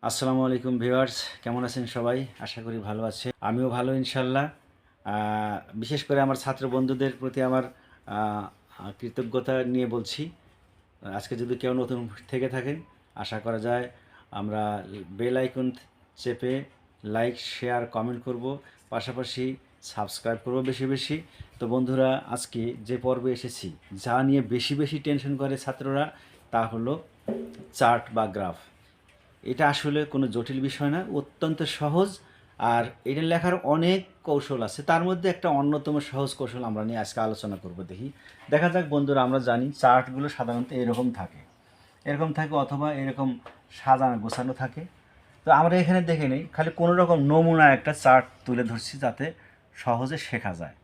আসসালামু আলাইকুম ভিউয়ার্স, কেমন আছেন সবাই? আশা করি ভালো আছে। আমিও ভালো ইনশাল্লাহ। বিশেষ করে আমার ছাত্র বন্ধুদের প্রতি আমার কৃতজ্ঞতা নিয়ে বলছি। আজকে যদি কেউ নতুন থেকে থাকেন, আশা করা যায় আমরা বেল আইকন চেপে লাইক, শেয়ার, কমেন্ট করব, পাশাপাশি সাবস্ক্রাইব করব বেশি বেশি। তো বন্ধুরা, আজকে যে পর্বে এসেছি, যা নিয়ে বেশি বেশি টেনশন করে ছাত্ররা, তা হলো চার্ট বা গ্রাফ। এটা আসলে কোনো জটিল বিষয় না, অত্যন্ত সহজ। আর এটা লেখার অনেক কৌশল আছে, তার মধ্যে একটা অন্যতম সহজ কৌশল আমরা নিয়ে আজকে আলোচনা করব। দেখা যাক বন্ধুরা, আমরা জানি চার্টগুলো সাধারণত এরকম থাকে অথবা এরকম সাজানো গোছানো থাকে। তো আমরা এখানে দেখে নিই, খালি কোনো রকম নমুনা একটা চার্ট তুলে ধরছি যাতে সহজে শেখা যায়।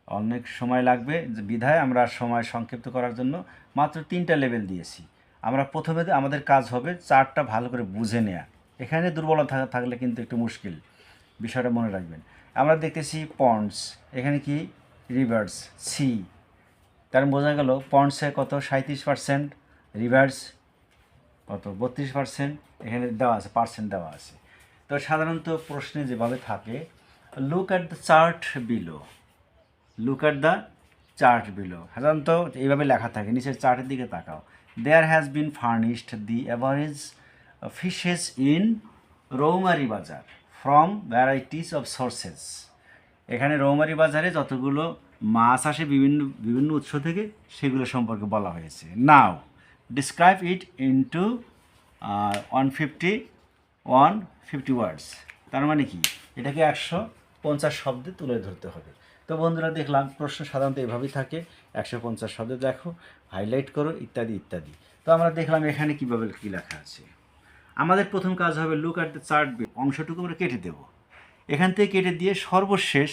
অনেক সময় লাগবে বিধায় আমরা সময় সংক্ষিপ্ত করার জন্য মাত্র 3টা লেভেল দিয়েছি। আমরা প্রথমে আমাদের কাজ হবে চার্টটা ভালো করে বুঝে নেওয়া। এখানে দুর্বলতা থাকলে কিন্তু একটু মুশকিল, বিষয়টা মনে রাখবেন। আমরা দেখতেছি পন্ডস, এখানে কি রিভার্স সি, তার বোঝা গেল পন্ডসে কত 37%, রিভার্স কত 32%, এখানে দেওয়া আছে, পার্সেন্ট দেওয়া আছে। তো সাধারণত প্রশ্নে যেভাবে থাকে, look at the chart below, look at the chart below, সাধারণত এইভাবে লেখা থাকে, নিচের চার্টের দিকে তাকাও। There has been furnished the average fishes in Roumari Bazar from varieties of sources. এখানে রৌমারি বাজারে যতগুলো মাছ আসে বিভিন্ন বিভিন্ন উৎস থেকে, সেগুলো সম্পর্কে বলা হয়েছে। নাও ডিসক্রাইব ইট ইনটু 150 ওয়ার্ডস। তার মানে কি, এটাকে 150 শব্দে তুলে ধরতে হবে। তো বন্ধুরা, দেখলাম প্রশ্ন সাধারণত এভাবেই থাকে, 150 শব্দে দেখো, হাইলাইট করো, ইত্যাদি ইত্যাদি। তো আমরা দেখলাম এখানে কীভাবে কী লেখা আছে। আমাদের প্রথম কাজ হবে লুক অ্যাট দ্য চার্ট অংশটুকু আমরা কেটে দেব। এখান থেকে কেটে দিয়ে সর্বশেষ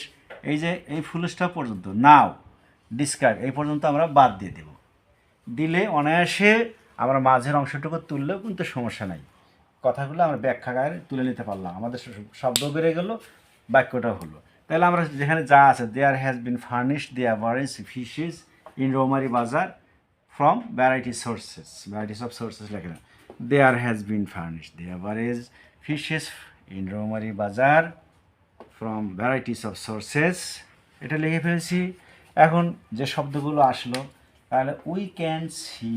এই যে এই ফুল স্টপ পর্যন্ত, নাও ডিসক্রাইব, এই পর্যন্ত আমরা বাদ দিয়ে দেব। দিলে অনায়াসে আমরা মাঝের অংশটুকু তুললেও কিন্তু সমস্যা নাই, কথাগুলো আমরা ব্যাখ্যাগারে তুলে নিতে পারলাম, আমাদের শব্দ বেড়ে গেল, বাক্যটাও হলো। তাহলে আমরা যেখানে যা আছে, there has been furnished the average fishes in Roumari Bazar from varieties of sources লেখে না, there has been furnished the average fishes in Roumari Bazar from varieties of sources, এটা লিখে ফেলেছি। এখন যে শব্দগুলো আসলো, তাহলে উই ক্যান সি,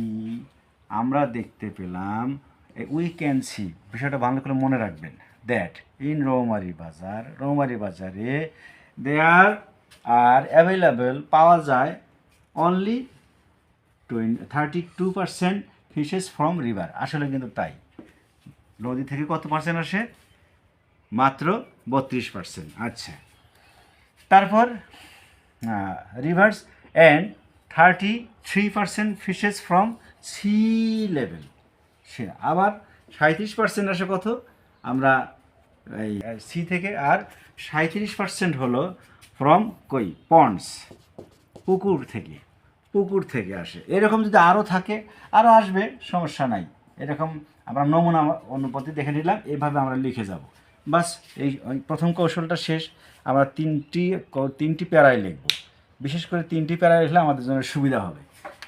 আমরা দেখতে পেলাম, উই ক্যান সি বিষয়টা ভালো করে মনে রাখবেন, দ্যাট ইন রৌমারি বাজারে দেয়ার আর অ্যাভেলেবেল, পাওয়া যায়, অনলি 32% ফিশেস ফ্রম রিভার। আসলে কিন্তু তাই, নদী থেকে কত পার্সেন্ট আসে? মাত্র 32%। আচ্ছা, তারপর rivers and 33% fishes from sea level. সে আবার 37% আসে কত? আমরা এই সি থেকে, আর 37% হলো ফ্রম কই? পন্ডস, পুকুর থেকে আসে। এরকম যদি আরও থাকে, আরও আসবে, সমস্যা নাই। এরকম আমরা নমুনা অনুপাতে দেখে নিলাম, এভাবে আমরা লিখে যাব। বাস, এই প্রথম কৌশলটা শেষ। আমরা তিনটি প্যারায় লিখব, বিশেষ করে 3টি প্যারায় লিখলে আমাদের জন্য সুবিধা হবে।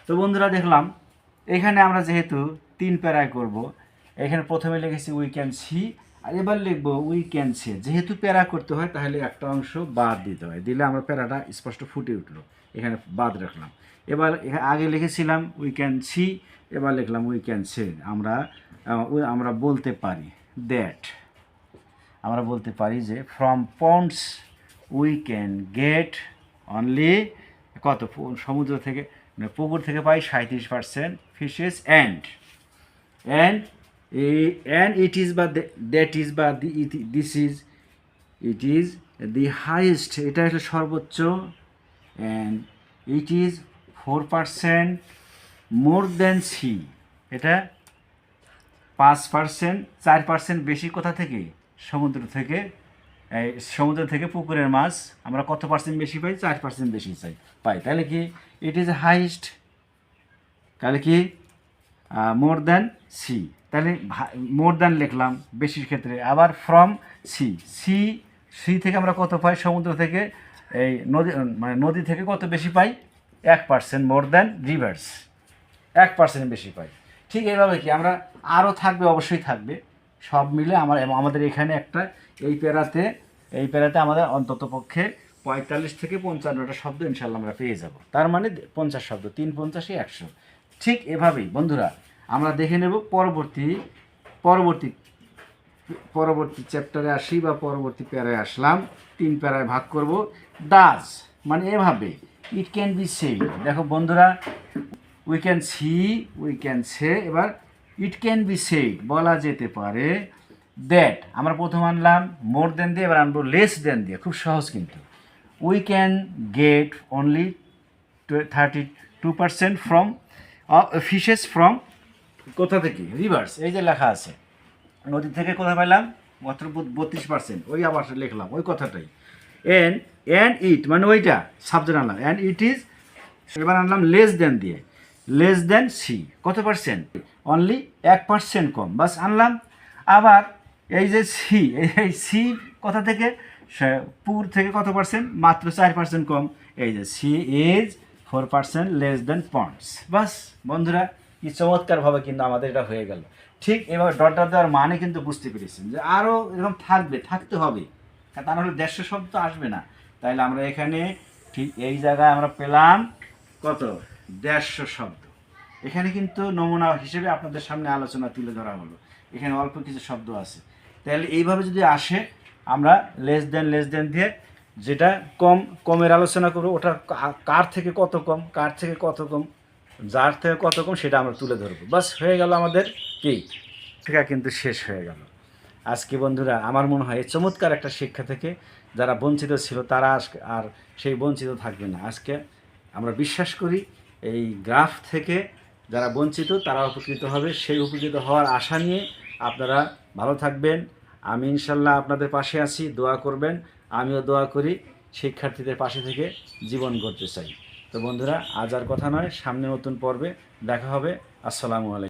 তো বন্ধুরা, দেখলাম এখানে আমরা যেহেতু 3 প্যারায় করব, এখানে প্রথমে লিখেছি উই ক্যান সি, আর এবার লিখবো উই ক্যান সি। যেহেতু প্যারা করতে হয়, তাহলে একটা অংশ বাদ দিতে হয়, দিলে আমরা প্যারাটা স্পষ্ট ফুটে উঠলো, এখানে বাদ রাখলাম। এবার আগে লিখেছিলাম উই ক্যান সি, এবার লিখলাম উই ক্যান সে। আমরা বলতে পারি দ্যাট, আমরা বলতে পারি যে from ponds we can get only কত? সমুদ্র থেকে, পুকুর থেকে পাই 37% ফিশেস, অ্যান্ড ইট ইজ বা দ্যাট ইজ বা this is, it is the highest, এটা হলো সর্বোচ্চ, and it is 4% more than sea, এটা 5%, 4% বেশি। কোথা থেকে? সমুদ্র থেকে। সমুদ্র থেকে পুকুরের মাছ আমরা কত পার্সেন্ট বেশি পাই? 4% বেশি পাই। তাহলে কি ইট ইজ হাইয়েস্ট, তাহলে কি মোর দ্যান সি, তাহলে মোর দ্যান লিখলাম বেশির ক্ষেত্রে। আবার ফ্রম সি থেকে আমরা কত পাই? সমুদ্র থেকে, এই নদী থেকে কত বেশি পাই? 1%, মোর দ্যান রিভার্স 1% বেশি পাই। ঠিক এইভাবে কি আমরা আরও থাকবে, অবশ্যই থাকবে, সব মিলে আমাদের এখানে একটা এই প্যারাতে আমাদের অন্তত পক্ষে 45 থেকে 55টা শব্দ ইনশাল্লাহ আমরা পেয়ে যাব। তার মানে 50 শব্দ, 3 50 100। ঠিক এভাবেই বন্ধুরা আমরা দেখে নেব পরবর্তী চ্যাপ্টারে আসি বা পরবর্তী প্যারায় আসলাম। 3 প্যারায় ভাগ করব। ডাজ মানে এভাবে, ইট ক্যান বি সেড। দেখো বন্ধুরা, উই ক্যান সে, এবার ইট ক্যান বি সেড বলা যেতে পারে দ্যাট। আমরা প্রথম আনলাম মোর দেন দিয়ে, এবার আনবো লেস দেন দিয়ে, খুব সহজ কিন্তু। We can get only 32% from fishes from কোথা থেকে? রিভার্স। এই যে লেখা আছে নদী থেকে কোথায় পাইলাম? মাত্র 32%। ওই আবার লিখলাম ওই কথাটাই। অ্যান্ড ইট মানে ওইটা সাবজেক্ট আনলাম, অ্যান্ড ইট ইজ। এবার আনলাম লেস দেন দিয়ে, লেস দেন সি কত পার্সেন্ট? অনলি 1% কম, বাস আনলাম। আবার এই যে সি, এই সি কোথা থেকে? পুর থেকে কত পার্সেন্ট? মাত্র 4% কম। এই যে sea is 4% less than ponds. বাস বন্ধুরা, কি চমৎকারভাবে কিন্তু আমাদের এটা হয়ে গেল। ঠিক এভাবে ডট দেওয়ার মানে কিন্তু বুঝতে পেরেছেন যে আরও এরকম থাকতে হবে, তা নাহলে 150 শব্দ আসবে না। তাইলে আমরা এখানে ঠিক এই জায়গায় আমরা পেলাম কত? 150 শব্দ। এখানে কিন্তু নমুনা হিসেবে আপনাদের সামনে আলোচনা তুলে ধরা হলো। এখানে অল্প কিছু শব্দ আছে। তাহলে এইভাবে যদি আসে, আমরা লেস দেন দিয়ে যেটা কমের আলোচনা করবো, ওটা কার থেকে কত কম, যার থেকে কত কম সেটা আমরা তুলে ধরবো। বাস হয়ে গেল আমাদের কি শিক্ষা কিন্তু শেষ হয়ে গেল। আজকে বন্ধুরা আমার মনে হয় চমৎকার একটা শিক্ষা থেকে যারা বঞ্চিত ছিল তারা আর সেই বঞ্চিত থাকবে না। আজকে আমরা বিশ্বাস করি এই গ্রাফ থেকে যারা বঞ্চিত তারা উপকৃত হবে। সেই উপকৃত হওয়ার আশা নিয়ে আপনারা ভালো থাকবেন। আমি ইনশাল্লাহ আপনাদের পাশে আছি, দোয়া করবেন। আমিও দোয়া করি, শিক্ষার্থীদের পাশে থেকে জীবন গড়তে চাই। তো বন্ধুরা আজ আর কথা নয়, সামনে নতুন পর্বে দেখা হবে। আসসালামু আলাইকুম।